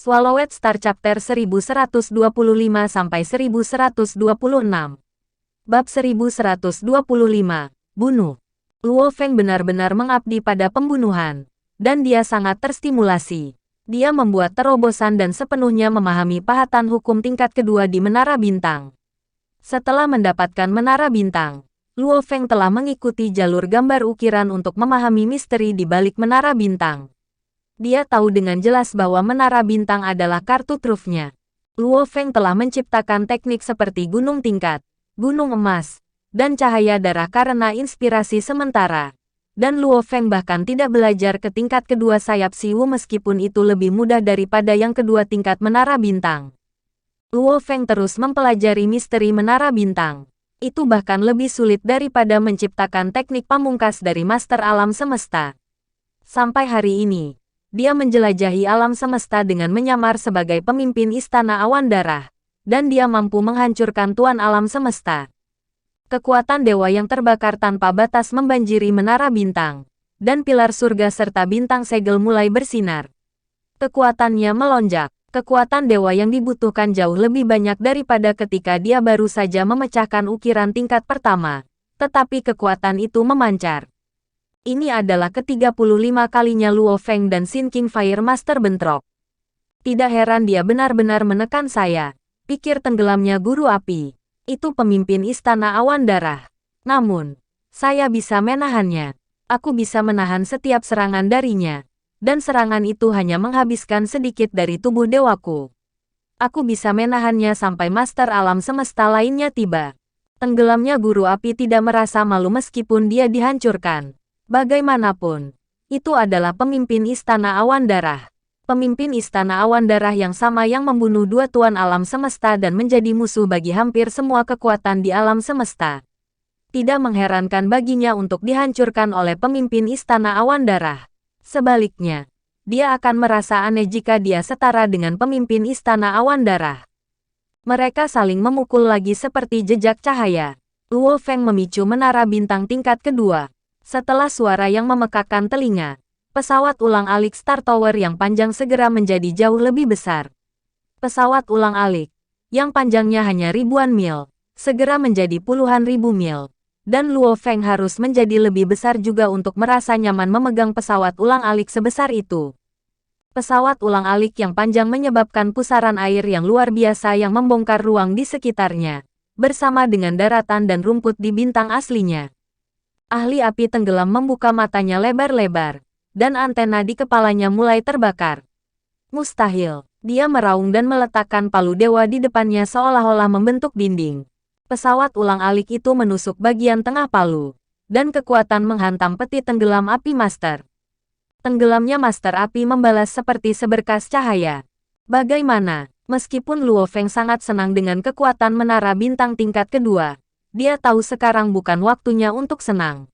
Swallowed Star Chapter 1125-1126 Bab 1125, Bunuh. Luo Feng benar-benar mengabdi pada pembunuhan, dan dia sangat terstimulasi. Dia membuat terobosan dan sepenuhnya memahami pahatan hukum tingkat kedua di Menara Bintang. Setelah mendapatkan Menara Bintang, Luo Feng telah mengikuti jalur gambar ukiran untuk memahami misteri di balik Menara Bintang. Dia tahu dengan jelas bahwa Menara Bintang adalah kartu trufnya. Luo Feng telah menciptakan teknik seperti gunung tingkat, gunung emas, dan cahaya darah karena inspirasi sementara. Dan Luo Feng bahkan tidak belajar ke tingkat kedua sayap Siwu meskipun itu lebih mudah daripada yang kedua tingkat Menara Bintang. Luo Feng terus mempelajari misteri Menara Bintang. Itu bahkan lebih sulit daripada menciptakan teknik pamungkas dari Master Alam Semesta. Sampai hari ini, dia menjelajahi alam semesta dengan menyamar sebagai pemimpin Istana Awan Darah, dan dia mampu menghancurkan Tuan Alam Semesta. Kekuatan dewa yang terbakar tanpa batas membanjiri Menara Bintang, dan pilar surga serta bintang segel mulai bersinar. Kekuatannya melonjak. Kekuatan dewa yang dibutuhkan jauh lebih banyak daripada ketika dia baru saja memecahkan ukiran tingkat pertama, tetapi kekuatan itu memancar. Ini adalah ke-35 kalinya Luo Feng dan Sin King Fire Master bentrok. Tidak heran dia benar-benar menekan saya, pikir tenggelamnya Guru Api. Itu pemimpin Istana Awan Darah. Namun, saya bisa menahannya. Aku bisa menahan setiap serangan darinya. Dan serangan itu hanya menghabiskan sedikit dari tubuh dewaku. Aku bisa menahannya sampai Master Alam Semesta lainnya tiba. Tenggelamnya Guru Api tidak merasa malu meskipun dia dihancurkan. Bagaimanapun, itu adalah pemimpin Istana Awan Darah. Pemimpin Istana Awan Darah yang sama yang membunuh dua Tuan Alam Semesta dan menjadi musuh bagi hampir semua kekuatan di alam semesta. Tidak mengherankan baginya untuk dihancurkan oleh pemimpin Istana Awan Darah. Sebaliknya, dia akan merasa aneh jika dia setara dengan pemimpin Istana Awan Darah. Mereka saling memukul lagi seperti jejak cahaya. Luo Feng memicu Menara Bintang tingkat kedua. Setelah suara yang memekakkan telinga, pesawat ulang-alik Star Tower yang panjang segera menjadi jauh lebih besar. Pesawat ulang-alik, yang panjangnya hanya ribuan mil, segera menjadi puluhan ribu mil. Dan Luo Feng harus menjadi lebih besar juga untuk merasa nyaman memegang pesawat ulang-alik sebesar itu. Pesawat ulang-alik yang panjang menyebabkan pusaran air yang luar biasa yang membongkar ruang di sekitarnya, bersama dengan daratan dan rumput di bintang aslinya. Ahli api tenggelam membuka matanya lebar-lebar, dan antena di kepalanya mulai terbakar. Mustahil, dia meraung dan meletakkan palu dewa di depannya seolah-olah membentuk dinding. Pesawat ulang-alik itu menusuk bagian tengah palu, dan kekuatan menghantam peti tenggelam api Master. Tenggelamnya Master Api membalas seperti seberkas cahaya. Bagaimana, meskipun Luo Feng sangat senang dengan kekuatan Menara Bintang tingkat kedua, dia tahu sekarang bukan waktunya untuk senang.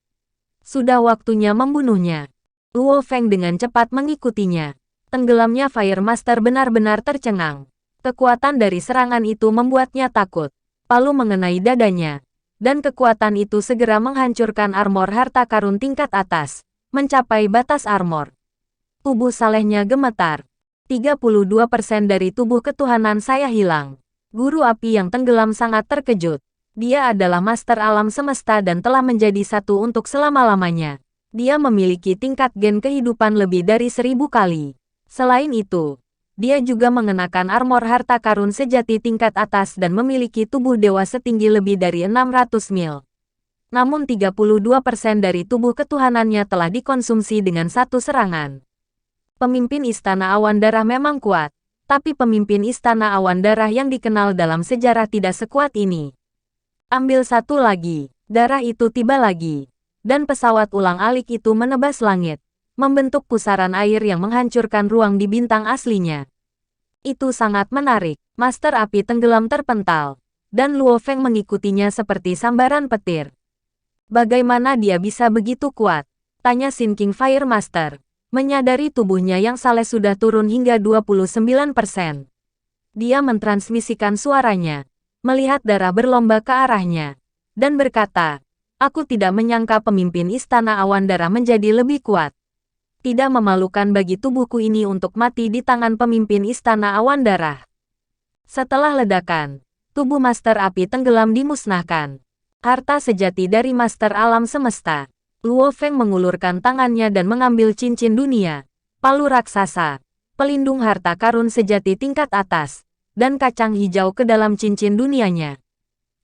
Sudah waktunya membunuhnya. Luo Feng dengan cepat mengikutinya. Tenggelamnya Fire Master benar-benar tercengang. Kekuatan dari serangan itu membuatnya takut. Palu mengenai dadanya, dan kekuatan itu segera menghancurkan armor harta karun tingkat atas, mencapai batas armor. Tubuh salehnya gemetar. 32% dari tubuh ketuhanan saya hilang. Guru api yang tenggelam sangat terkejut. Dia adalah Master Alam Semesta dan telah menjadi satu untuk selama-lamanya. Dia memiliki tingkat gen kehidupan lebih dari 1000 kali. Selain itu, dia juga mengenakan armor harta karun sejati tingkat atas dan memiliki tubuh dewa setinggi lebih dari 600 mil. Namun 32% dari tubuh ketuhanannya telah dikonsumsi dengan satu serangan. Pemimpin Istana Awan Darah memang kuat, tapi pemimpin Istana Awan Darah yang dikenal dalam sejarah tidak sekuat ini. Ambil satu lagi, darah itu tiba lagi, dan pesawat ulang-alik itu menebas langit, membentuk pusaran air yang menghancurkan ruang di bintang aslinya. Itu sangat menarik. Master Api tenggelam terpental, dan Luo Feng mengikutinya seperti sambaran petir. Bagaimana dia bisa begitu kuat? Tanya Sin King Fire Master, menyadari tubuhnya yang saleh sudah turun hingga 29%. Dia mentransmisikan suaranya, melihat darah berlomba ke arahnya, dan berkata, Aku tidak menyangka pemimpin Istana Awan Darah menjadi lebih kuat. Tidak memalukan bagi tubuhku ini untuk mati di tangan pemimpin Istana Awan Darah. Setelah ledakan, tubuh Master Api tenggelam dimusnahkan. Harta sejati dari Master Alam Semesta. Luo Feng mengulurkan tangannya dan mengambil cincin dunia, palu raksasa, pelindung harta karun sejati tingkat atas, dan kacang hijau ke dalam cincin dunianya.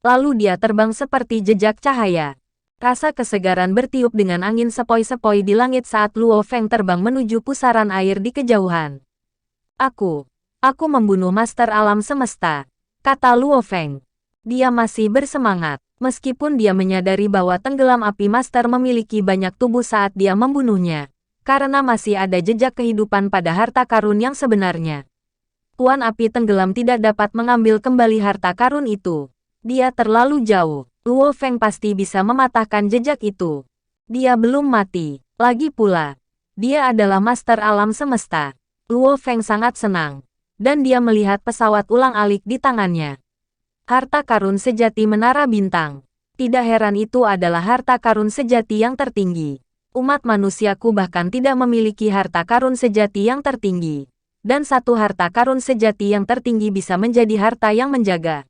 Lalu dia terbang seperti jejak cahaya. Rasa kesegaran bertiup dengan angin sepoi-sepoi di langit saat Luo Feng terbang menuju pusaran air di kejauhan. Aku membunuh Master Alam Semesta, kata Luo Feng. Dia masih bersemangat, meskipun dia menyadari bahwa tenggelam api Master memiliki banyak tubuh saat dia membunuhnya, karena masih ada jejak kehidupan pada harta karun yang sebenarnya. Tuan Api tenggelam tidak dapat mengambil kembali harta karun itu. Dia terlalu jauh. Luo Feng pasti bisa mematahkan jejak itu. Dia belum mati. Lagi pula, dia adalah Master Alam Semesta. Luo Feng sangat senang. Dan dia melihat pesawat ulang-alik di tangannya. Harta karun sejati Menara Bintang. Tidak heran itu adalah harta karun sejati yang tertinggi. Umat manusiaku bahkan tidak memiliki harta karun sejati yang tertinggi. Dan satu harta karun sejati yang tertinggi bisa menjadi harta yang menjaga.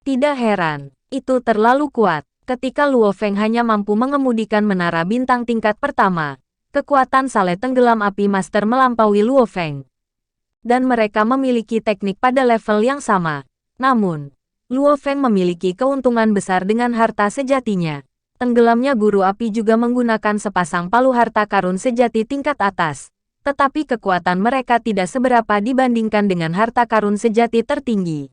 Tidak heran. Itu terlalu kuat. Ketika Luo Feng hanya mampu mengemudikan Menara Bintang tingkat pertama, kekuatan Saleh Tenggelam Api Master melampaui Luo Feng. Dan mereka memiliki teknik pada level yang sama. Namun, Luo Feng memiliki keuntungan besar dengan harta sejatinya. Tenggelamnya Guru Api juga menggunakan sepasang palu harta karun sejati tingkat atas. Tetapi kekuatan mereka tidak seberapa dibandingkan dengan harta karun sejati tertinggi.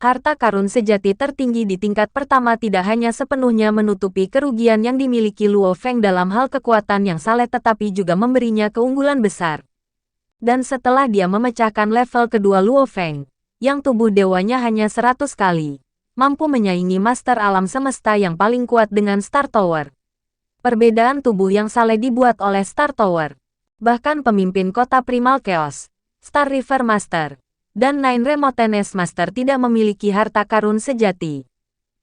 Harta karun sejati tertinggi di tingkat pertama tidak hanya sepenuhnya menutupi kerugian yang dimiliki Luo Feng dalam hal kekuatan yang saleh tetapi juga memberinya keunggulan besar. Dan setelah dia memecahkan level kedua Luo Feng, yang tubuh dewanya hanya 100 kali, mampu menyaingi Master Alam Semesta yang paling kuat dengan Star Tower. Perbedaan tubuh yang saleh dibuat oleh Star Tower. Bahkan pemimpin kota Primal Chaos, Star River Master, dan Nine Remoteness Master tidak memiliki harta karun sejati.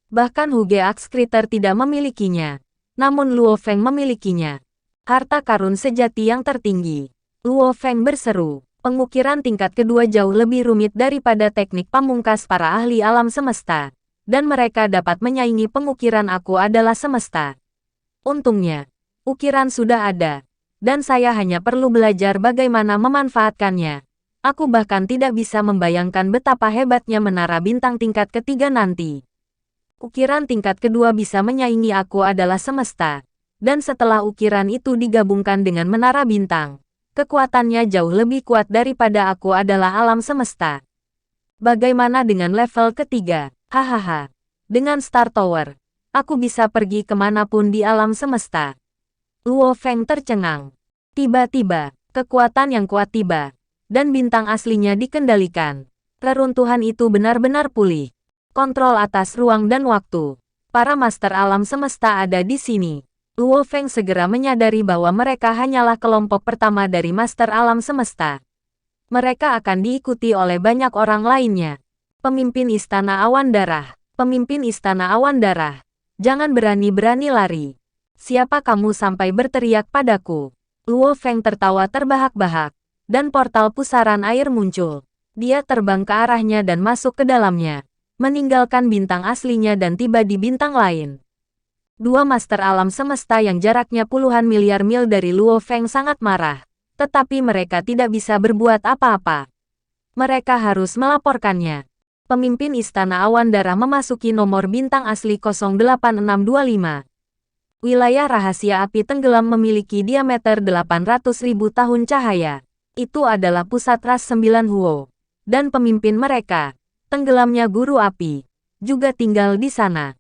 Bahkan Huge Axe Critter tidak memilikinya. Namun Luo Feng memilikinya. Harta karun sejati yang tertinggi. Luo Feng berseru. Pengukiran tingkat kedua jauh lebih rumit daripada teknik pamungkas para ahli alam semesta. Dan mereka dapat menyaingi pengukiran aku adalah semesta. Untungnya, ukiran sudah ada. Dan saya hanya perlu belajar bagaimana memanfaatkannya. Aku bahkan tidak bisa membayangkan betapa hebatnya Menara Bintang tingkat ketiga nanti. Ukiran tingkat kedua bisa menyaingi aku adalah semesta. Dan setelah ukiran itu digabungkan dengan Menara Bintang, kekuatannya jauh lebih kuat daripada aku adalah alam semesta. Bagaimana dengan level ketiga? Hahaha. Dengan Star Tower, aku bisa pergi kemanapun di alam semesta. Luo Feng tercengang. Tiba-tiba, kekuatan yang kuat tiba. Dan bintang aslinya dikendalikan. Reruntuhan itu benar-benar pulih. Kontrol atas ruang dan waktu. Para master alam semesta ada di sini. Luo Feng segera menyadari bahwa mereka hanyalah kelompok pertama dari master alam semesta. Mereka akan diikuti oleh banyak orang lainnya. Pemimpin Istana Awan Darah. Pemimpin Istana Awan Darah. Jangan berani-berani lari. Siapa kamu sampai berteriak padaku? Luo Feng tertawa terbahak-bahak. Dan portal pusaran air muncul. Dia terbang ke arahnya dan masuk ke dalamnya. Meninggalkan bintang aslinya dan tiba di bintang lain. Dua master alam semesta yang jaraknya puluhan miliar mil dari Luo Feng sangat marah. Tetapi mereka tidak bisa berbuat apa-apa. Mereka harus melaporkannya. Pemimpin Istana Awan Darah memasuki nomor bintang asli 08625. Wilayah rahasia api tenggelam memiliki diameter 800.000 tahun cahaya. Itu adalah pusat ras 9 Huo. Dan pemimpin mereka, tenggelamnya Guru Api, juga tinggal di sana.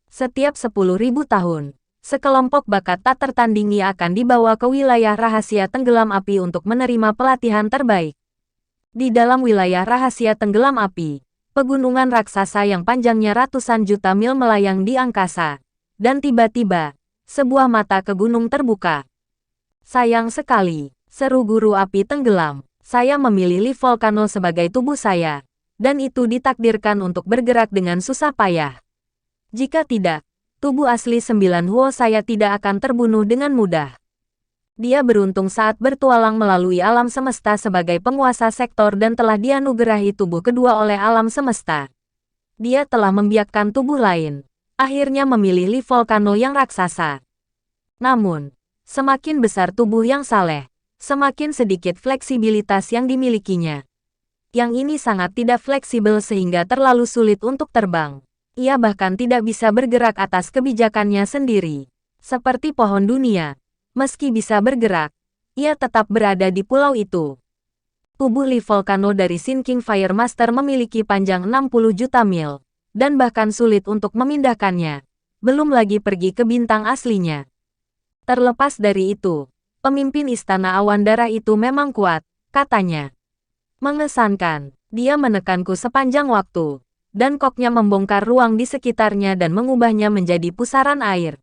Setiap 10.000 tahun, sekelompok bakat tak tertandingi akan dibawa ke wilayah rahasia tenggelam api untuk menerima pelatihan terbaik. Di dalam wilayah rahasia tenggelam api, pegunungan raksasa yang panjangnya ratusan juta mil melayang di angkasa. Dan tiba-tiba, sebuah mata ke gunung terbuka. Sayang sekali. Seru Guru Api tenggelam. Saya memilih Leaf Volcano sebagai tubuh saya. Dan itu ditakdirkan untuk bergerak dengan susah payah. Jika tidak, Tubuh asli 9 Huo saya tidak akan terbunuh dengan mudah. Dia beruntung saat bertualang melalui alam semesta sebagai penguasa sektor dan telah dianugerahi tubuh kedua oleh alam semesta. Dia telah membiakkan tubuh lain. Akhirnya memilih Li Volcano yang raksasa. Namun, semakin besar tubuh yang saleh, semakin sedikit fleksibilitas yang dimilikinya. Yang ini sangat tidak fleksibel sehingga terlalu sulit untuk terbang. Ia bahkan tidak bisa bergerak atas kebijakannya sendiri. Seperti pohon dunia, meski bisa bergerak, ia tetap berada di pulau itu. Tubuh Li Volcano dari Sin King Fire Master memiliki panjang 60 juta mil, dan bahkan sulit untuk memindahkannya. Belum lagi pergi ke bintang aslinya. Terlepas dari itu, pemimpin Istana Awan Darah itu memang kuat, katanya. Mengesankan, dia menekanku sepanjang waktu. Dan koknya membongkar ruang di sekitarnya dan mengubahnya menjadi pusaran air.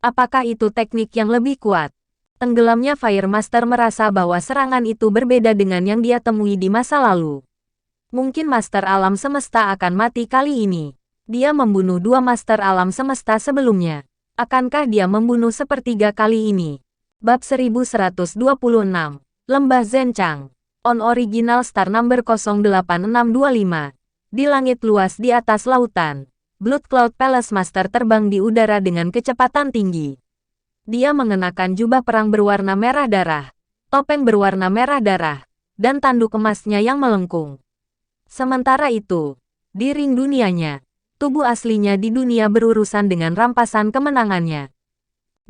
Apakah itu teknik yang lebih kuat? Tenggelamnya Fire Master merasa bahwa serangan itu berbeda dengan yang dia temui di masa lalu. Mungkin Master Alam Semesta akan mati kali ini. Dia membunuh 2 Master Alam Semesta sebelumnya. Akankah dia membunuh sepertiga kali ini? Bab 1126. Lembah Zhenchang. On Original Star Number 08625. Di langit luas di atas lautan, Blood Cloud Palace Master terbang di udara dengan kecepatan tinggi. Dia mengenakan jubah perang berwarna merah darah, topeng berwarna merah darah, dan tanduk emasnya yang melengkung. Sementara itu, di ring dunianya, tubuh aslinya di dunia berurusan dengan rampasan kemenangannya.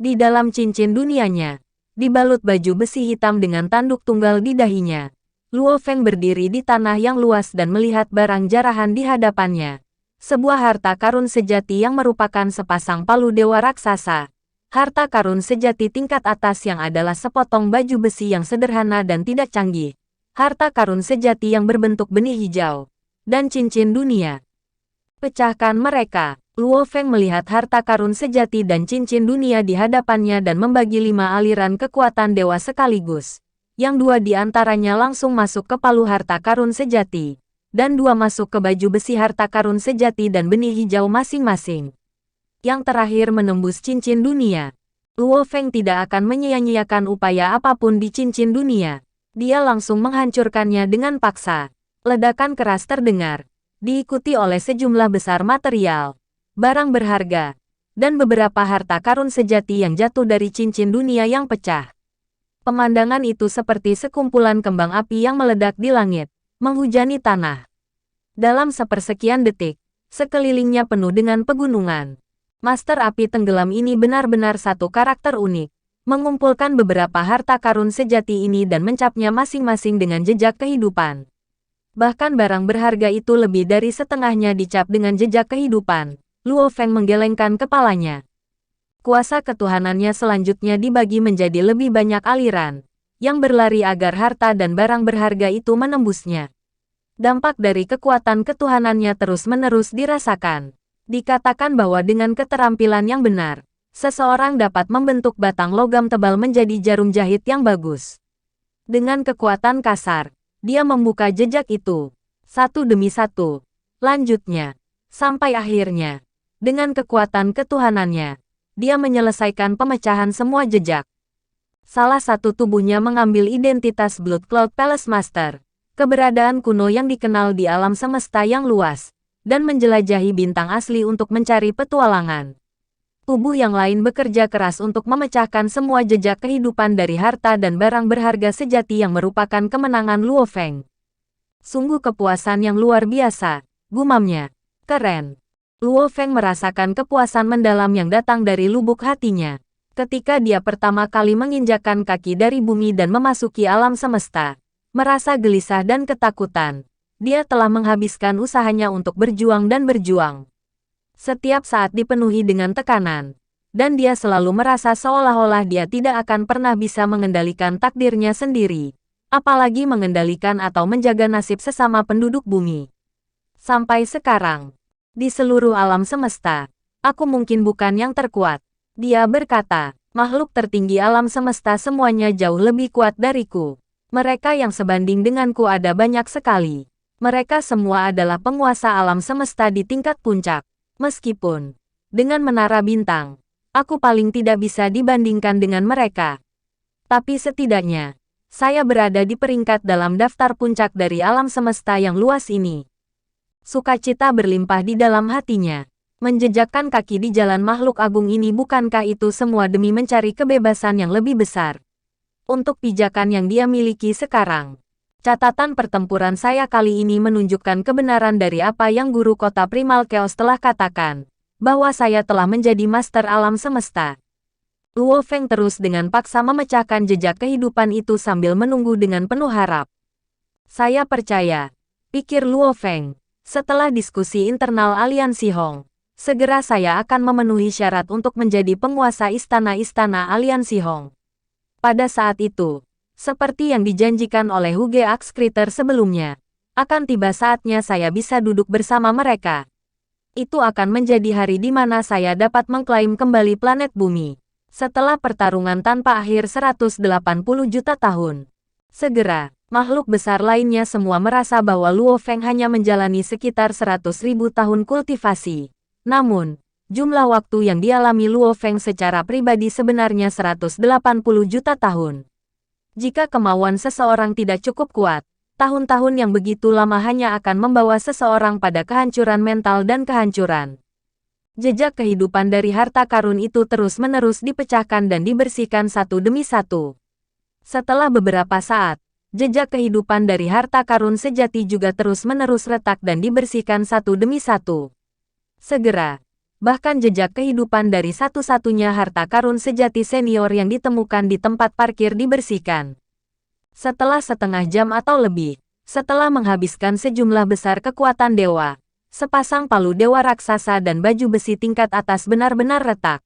Di dalam cincin dunianya, dibalut baju besi hitam dengan tanduk tunggal di dahinya. Luo Feng berdiri di tanah yang luas dan melihat barang jarahan di hadapannya. Sebuah harta karun sejati yang merupakan sepasang palu dewa raksasa. Harta karun sejati tingkat atas yang adalah sepotong baju besi yang sederhana dan tidak canggih. Harta karun sejati yang berbentuk benih hijau. Dan cincin dunia. Pecahkan mereka. Luo Feng melihat harta karun sejati dan cincin dunia di hadapannya dan membagi 5 aliran kekuatan dewa sekaligus. Yang 2 di antaranya langsung masuk ke palu harta karun sejati, dan 2 masuk ke baju besi harta karun sejati dan benih hijau masing-masing. Yang terakhir menembus cincin dunia. Luo Feng tidak akan menyia-nyiakan upaya apapun di cincin dunia. Dia langsung menghancurkannya dengan paksa. Ledakan keras terdengar, diikuti oleh sejumlah besar material, barang berharga, dan beberapa harta karun sejati yang jatuh dari cincin dunia yang pecah. Pemandangan itu seperti sekumpulan kembang api yang meledak di langit, menghujani tanah. Dalam sepersekian detik, sekelilingnya penuh dengan pegunungan. Master api tenggelam ini benar-benar satu karakter unik, mengumpulkan beberapa harta karun sejati ini dan mencapnya masing-masing dengan jejak kehidupan. Bahkan barang berharga itu lebih dari setengahnya dicap dengan jejak kehidupan. Luo Feng menggelengkan kepalanya. Kuasa ketuhanannya selanjutnya dibagi menjadi lebih banyak aliran, yang berlari agar harta dan barang berharga itu menembusnya. Dampak dari kekuatan ketuhanannya terus-menerus dirasakan. Dikatakan bahwa dengan keterampilan yang benar, seseorang dapat membentuk batang logam tebal menjadi jarum jahit yang bagus. Dengan kekuatan kasar, dia membuka jejak itu, satu demi satu. Lanjutnya, sampai akhirnya, dengan kekuatan ketuhanannya, dia menyelesaikan pemecahan semua jejak. Salah satu tubuhnya mengambil identitas Blood Cloud Palace Master, keberadaan kuno yang dikenal di alam semesta yang luas, dan menjelajahi bintang asli untuk mencari petualangan. Tubuh yang lain bekerja keras untuk memecahkan semua jejak kehidupan dari harta dan barang berharga sejati yang merupakan kemenangan Luo Feng. Sungguh kepuasan yang luar biasa, gumamnya. Keren. Luo Feng merasakan kepuasan mendalam yang datang dari lubuk hatinya. Ketika dia pertama kali menginjakkan kaki dari bumi dan memasuki alam semesta, merasa gelisah dan ketakutan. Dia telah menghabiskan usahanya untuk berjuang dan berjuang. Setiap saat dipenuhi dengan tekanan, dan dia selalu merasa seolah-olah dia tidak akan pernah bisa mengendalikan takdirnya sendiri, apalagi mengendalikan atau menjaga nasib sesama penduduk bumi. Sampai sekarang, di seluruh alam semesta, aku mungkin bukan yang terkuat. Dia berkata, makhluk tertinggi alam semesta semuanya jauh lebih kuat dariku. Mereka yang sebanding denganku ada banyak sekali. Mereka semua adalah penguasa alam semesta di tingkat puncak. Meskipun Dengan menara bintang, aku paling tidak bisa dibandingkan dengan mereka. Tapi setidaknya, saya berada di peringkat dalam daftar puncak dari alam semesta yang luas ini. Sukacita berlimpah di dalam hatinya. Menjejakkan kaki di jalan makhluk agung ini, bukankah itu semua demi mencari kebebasan yang lebih besar? Untuk pijakan yang dia miliki sekarang. Catatan pertempuran saya kali ini menunjukkan kebenaran dari apa yang Guru Kota Primal Chaos telah katakan, bahwa saya telah menjadi master alam semesta. Luo Feng terus dengan paksa memecahkan jejak kehidupan itu sambil menunggu dengan penuh harap. Saya percaya, pikir Luo Feng, setelah diskusi internal Aliansi Hong, segera saya akan memenuhi syarat untuk menjadi penguasa istana-istana Aliansi Hong. Pada saat itu, seperti yang dijanjikan oleh Huge Axe-Critter sebelumnya, akan tiba saatnya saya bisa duduk bersama mereka. Itu akan menjadi hari di mana saya dapat mengklaim kembali planet bumi. Setelah pertarungan tanpa akhir 180 juta tahun. Segera, makhluk besar lainnya semua merasa bahwa Luo Feng hanya menjalani sekitar 100.000 tahun kultivasi. Namun, jumlah waktu yang dialami Luo Feng secara pribadi sebenarnya 180 juta tahun. Jika kemauan seseorang tidak cukup kuat, tahun-tahun yang begitu lama hanya akan membawa seseorang pada kehancuran mental dan kehancuran. Jejak kehidupan dari harta karun itu terus-menerus dipecahkan dan dibersihkan satu demi satu. Setelah beberapa saat, jejak kehidupan dari harta karun sejati juga terus-menerus retak dan dibersihkan satu demi satu. Segera, bahkan jejak kehidupan dari satu-satunya harta karun sejati senior yang ditemukan di tempat parkir dibersihkan. Setelah setengah jam atau lebih, setelah menghabiskan sejumlah besar kekuatan dewa, sepasang palu dewa raksasa dan baju besi tingkat atas benar-benar retak.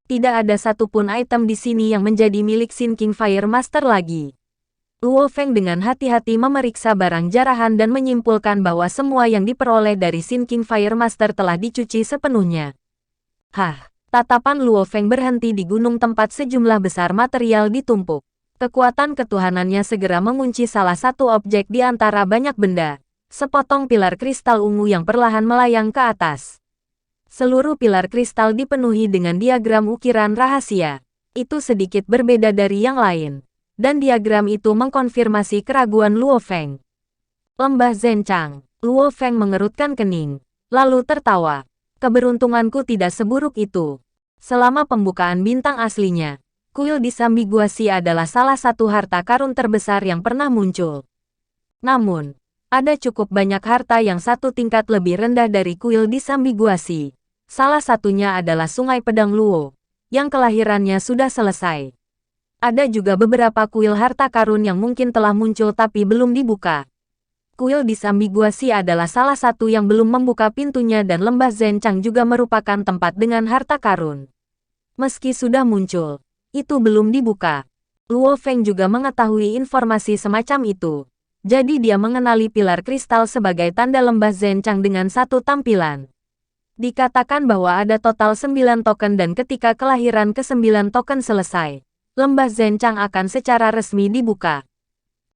Tidak ada satupun item di sini yang menjadi milik Sin King Fire Master lagi. Luo Feng dengan hati-hati memeriksa barang jarahan dan menyimpulkan bahwa semua yang diperoleh dari Sin King Fire Master telah dicuci sepenuhnya. Tatapan Luo Feng berhenti di gunung tempat sejumlah besar material ditumpuk. Kekuatan ketuhanannya segera mengunci salah satu objek di antara banyak benda. Sepotong pilar kristal ungu yang perlahan melayang ke atas. Seluruh pilar kristal dipenuhi dengan diagram ukiran rahasia. Itu sedikit berbeda dari yang lain. Dan diagram itu mengkonfirmasi keraguan Luo Feng. Lembah Zhenchang. Luo Feng mengerutkan kening, lalu tertawa. Keberuntunganku tidak seburuk itu. Selama pembukaan bintang aslinya, kuil disambiguasi adalah salah satu harta karun terbesar yang pernah muncul. Namun, ada cukup banyak harta yang satu tingkat lebih rendah dari kuil disambiguasi. Salah satunya adalah Sungai Pedang Luo, yang kelahirannya sudah selesai. Ada juga beberapa kuil harta karun yang mungkin telah muncul tapi belum dibuka. Kuil disambiguasi adalah salah satu yang belum membuka pintunya dan lembah Zhenchang juga merupakan tempat dengan harta karun. Meski sudah muncul, itu belum dibuka. Luo Feng juga mengetahui informasi semacam itu. Jadi dia mengenali pilar kristal sebagai tanda lembah Zhenchang dengan satu tampilan. Dikatakan bahwa ada total 9 token dan ketika kelahiran ke-9 token selesai, lembah Zhenchang akan secara resmi dibuka.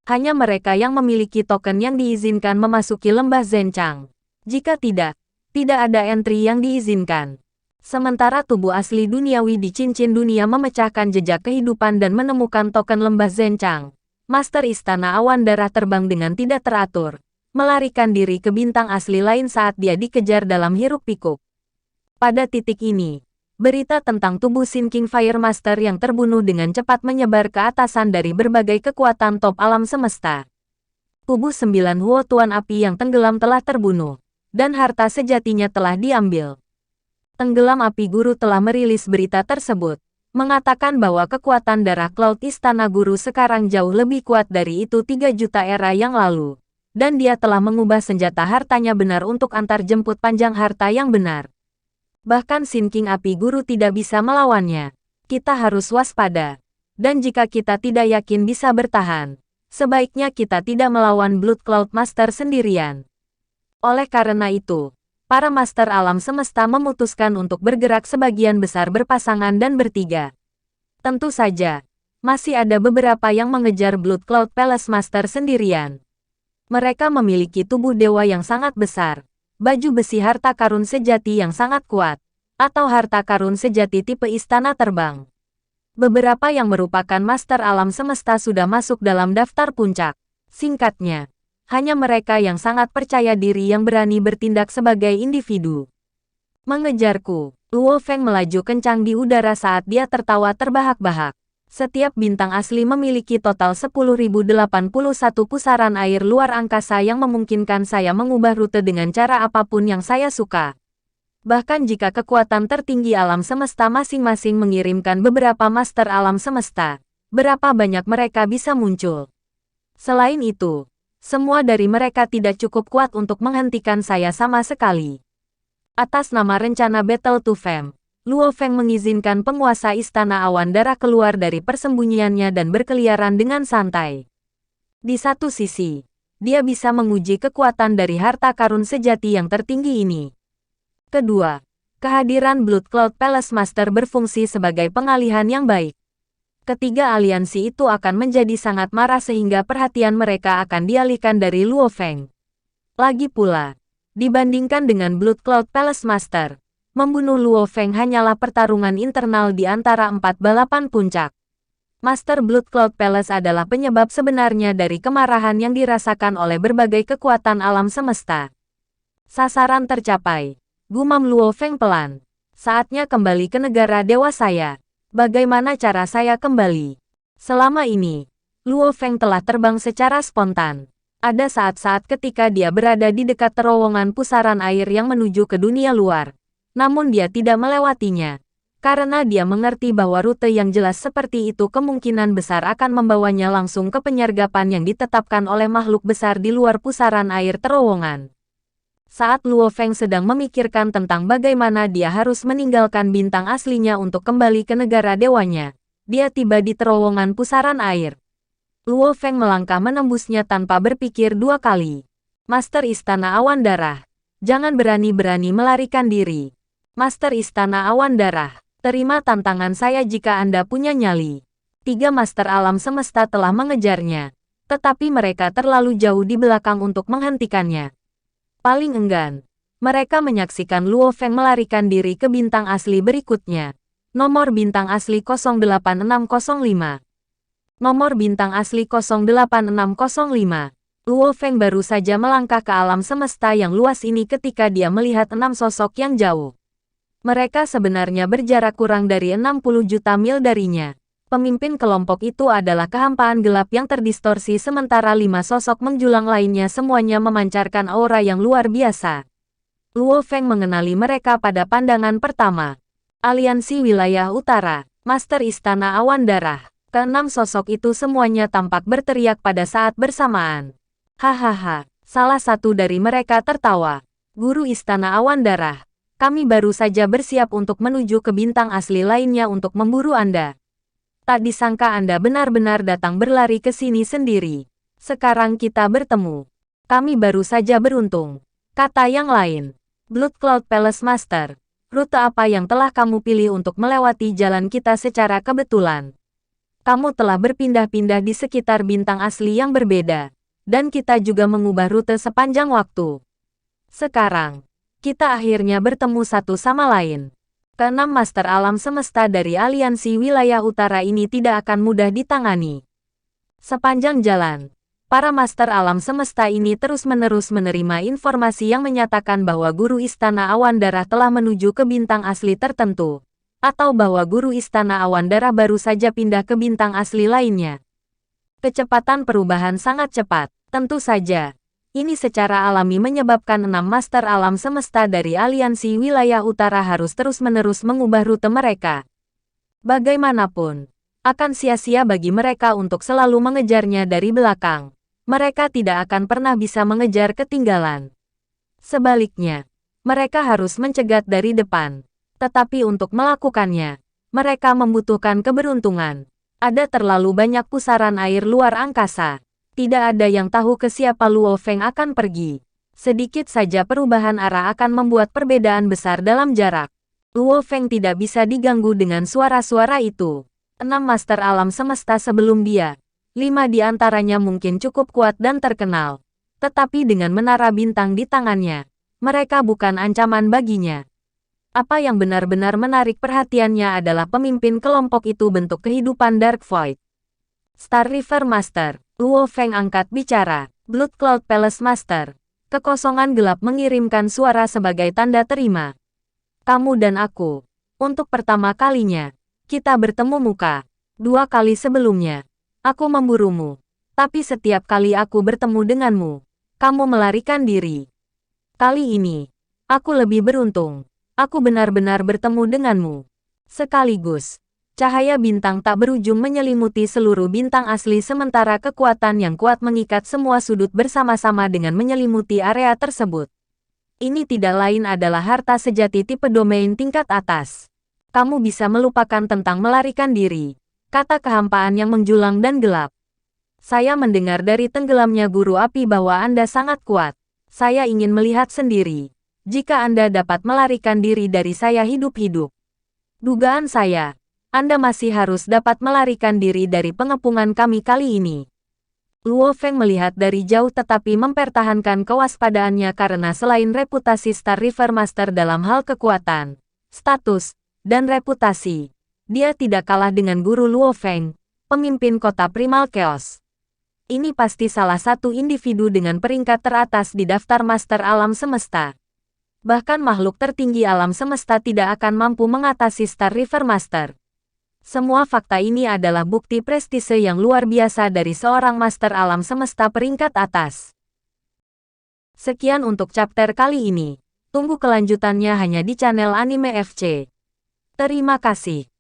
Hanya mereka yang memiliki token yang diizinkan memasuki lembah Zhenchang. Jika tidak, tidak ada entry yang diizinkan. Sementara tubuh asli duniawi di cincin dunia memecahkan jejak kehidupan dan menemukan token lembah Zhenchang. Master Istana Awan Darah terbang dengan tidak teratur, melarikan diri ke bintang asli lain saat dia dikejar dalam hiruk-pikuk. Pada titik ini, berita tentang tubuh Sin King Fire Master yang terbunuh dengan cepat menyebar ke atasan dari berbagai kekuatan top alam semesta. Tubuh 9 Huo Tuan Api yang tenggelam telah terbunuh, dan harta sejatinya telah diambil. Tenggelam Api Guru telah merilis berita tersebut, mengatakan bahwa kekuatan darah Cloud Istana Guru sekarang jauh lebih kuat dari itu 3 juta era yang lalu, dan dia telah mengubah senjata hartanya benar untuk antar jemput panjang harta yang benar. Bahkan Sin King Api Guru tidak bisa melawannya. Kita harus waspada. Dan jika kita tidak yakin bisa bertahan, sebaiknya kita tidak melawan Blood Cloud Master sendirian. Oleh karena itu, para Master Alam Semesta memutuskan untuk bergerak sebagian besar berpasangan dan bertiga. Tentu saja, masih ada beberapa yang mengejar Blood Cloud Palace Master sendirian. Mereka memiliki tubuh dewa yang sangat besar, baju besi harta karun sejati yang sangat kuat, atau harta karun sejati tipe istana terbang. Beberapa yang merupakan master alam semesta sudah masuk dalam daftar puncak. Singkatnya, hanya mereka yang sangat percaya diri yang berani bertindak sebagai individu. Mengejarku, Luo Feng melaju kencang di udara saat dia tertawa terbahak-bahak. Setiap bintang asli memiliki total 10.081 pusaran air luar angkasa yang memungkinkan saya mengubah rute dengan cara apapun yang saya suka. Bahkan jika kekuatan tertinggi alam semesta masing-masing mengirimkan beberapa master alam semesta, berapa banyak mereka bisa muncul? Selain itu, semua dari mereka tidak cukup kuat untuk menghentikan saya sama sekali. Atas nama rencana Battle to Fame, Luo Feng mengizinkan penguasa Istana Awan Darah keluar dari persembunyiannya dan berkeliaran dengan santai. Di satu sisi, dia bisa menguji kekuatan dari harta karun sejati yang tertinggi ini. Kedua, kehadiran Blood Cloud Palace Master berfungsi sebagai pengalihan yang baik. Ketiga aliansi itu akan menjadi sangat marah sehingga perhatian mereka akan dialihkan dari Luo Feng. Lagi pula, dibandingkan dengan Blood Cloud Palace Master, membunuh Luo Feng hanyalah pertarungan internal di antara 4 balapan puncak. Master Blood Cloud Palace adalah penyebab sebenarnya dari kemarahan yang dirasakan oleh berbagai kekuatan alam semesta. Sasaran tercapai, gumam Luo Feng pelan. Saatnya kembali ke negara dewa saya. Bagaimana cara saya kembali? Selama ini, Luo Feng telah terbang secara spontan. Ada saat-saat ketika dia berada di dekat terowongan pusaran air yang menuju ke dunia luar. Namun dia tidak melewatinya, karena dia mengerti bahwa rute yang jelas seperti itu kemungkinan besar akan membawanya langsung ke penyergapan yang ditetapkan oleh makhluk besar di luar pusaran air terowongan. Saat Luo Feng sedang memikirkan tentang bagaimana dia harus meninggalkan bintang aslinya untuk kembali ke negara dewanya, dia tiba di terowongan pusaran air. Luo Feng melangkah menembusnya tanpa berpikir dua kali. Master Istana Awan Darah, jangan berani-berani melarikan diri. Master Istana Awan Darah, terima tantangan saya jika Anda punya nyali. 3 Master Alam Semesta telah mengejarnya, tetapi mereka terlalu jauh di belakang untuk menghentikannya. Paling enggan, mereka menyaksikan Luo Feng melarikan diri ke bintang asli berikutnya. Nomor bintang asli 08605. Nomor bintang asli 08605. Luo Feng baru saja melangkah ke alam semesta yang luas ini ketika dia melihat 6 sosok yang jauh. Mereka sebenarnya berjarak kurang dari 60 juta mil darinya. Pemimpin kelompok itu adalah kehampaan gelap yang terdistorsi sementara 5 sosok menjulang lainnya semuanya memancarkan aura yang luar biasa. Luo Feng mengenali mereka pada pandangan pertama. Aliansi Wilayah Utara, Master Istana Awan Darah. Ke-6 sosok itu semuanya tampak berteriak pada saat bersamaan. Hahaha, salah satu dari mereka tertawa. Guru Istana Awan Darah. Kami baru saja bersiap untuk menuju ke bintang asli lainnya untuk memburu Anda. Tak disangka Anda benar-benar datang berlari ke sini sendiri. Sekarang kita bertemu. Kami baru saja beruntung. Kata yang lain. Blood Cloud Palace Master. Rute apa yang telah kamu pilih untuk melewati jalan kita secara kebetulan? Kamu telah berpindah-pindah di sekitar bintang asli yang berbeda. Dan kita juga mengubah rute sepanjang waktu. Sekarang, kita akhirnya bertemu satu sama lain. Ke-6 Master Alam Semesta dari Aliansi Wilayah Utara ini tidak akan mudah ditangani. Sepanjang jalan, para Master Alam Semesta ini terus-menerus menerima informasi yang menyatakan bahwa Guru Istana Awan Darah telah menuju ke bintang asli tertentu, atau bahwa Guru Istana Awan Darah baru saja pindah ke bintang asli lainnya. Kecepatan perubahan sangat cepat, tentu saja. Ini secara alami menyebabkan 6 Master Alam Semesta dari Aliansi Wilayah Utara harus terus-menerus mengubah rute mereka. Bagaimanapun, akan sia-sia bagi mereka untuk selalu mengejarnya dari belakang. Mereka tidak akan pernah bisa mengejar ketinggalan. Sebaliknya, mereka harus mencegat dari depan. Tetapi untuk melakukannya, mereka membutuhkan keberuntungan. Ada terlalu banyak pusaran air luar angkasa. Tidak ada yang tahu ke siapa Luo Feng akan pergi. Sedikit saja perubahan arah akan membuat perbedaan besar dalam jarak. Luo Feng tidak bisa diganggu dengan suara-suara itu. 6 Master Alam Semesta sebelum dia, 5 di antaranya mungkin cukup kuat dan terkenal. Tetapi dengan menara bintang di tangannya, mereka bukan ancaman baginya. Apa yang benar-benar menarik perhatiannya adalah pemimpin kelompok itu bentuk kehidupan Dark Void. Star River Master, Luo Feng angkat bicara. Blood Cloud Palace Master. Kekosongan gelap mengirimkan suara sebagai tanda terima. Kamu dan aku. Untuk pertama kalinya, kita bertemu muka. 2 kali sebelumnya, aku memburumu. Tapi setiap kali aku bertemu denganmu, kamu melarikan diri. Kali ini, aku lebih beruntung. Aku benar-benar bertemu denganmu. Sekaligus, cahaya bintang tak berujung menyelimuti seluruh bintang asli sementara kekuatan yang kuat mengikat semua sudut bersama-sama dengan menyelimuti area tersebut. Ini tidak lain adalah harta sejati tipe domain tingkat atas. Kamu bisa melupakan tentang melarikan diri, kata kehampaan yang menjulang dan gelap. Saya mendengar dari tenggelamnya guru api bahwa Anda sangat kuat. Saya ingin melihat sendiri. Jika Anda dapat melarikan diri dari saya hidup-hidup. Dugaan saya, Anda masih harus dapat melarikan diri dari pengepungan kami kali ini. Luo Feng melihat dari jauh tetapi mempertahankan kewaspadaannya karena selain reputasi Star River Master dalam hal kekuatan, status, dan reputasi, dia tidak kalah dengan guru Luo Feng, pemimpin kota Primal Chaos. Ini pasti salah satu individu dengan peringkat teratas di daftar Master Alam Semesta. Bahkan makhluk tertinggi alam semesta tidak akan mampu mengatasi Star River Master. Semua fakta ini adalah bukti prestise yang luar biasa dari seorang Master Alam Semesta peringkat atas. Sekian untuk chapter kali ini. Tunggu kelanjutannya hanya di channel Anime FC. Terima kasih.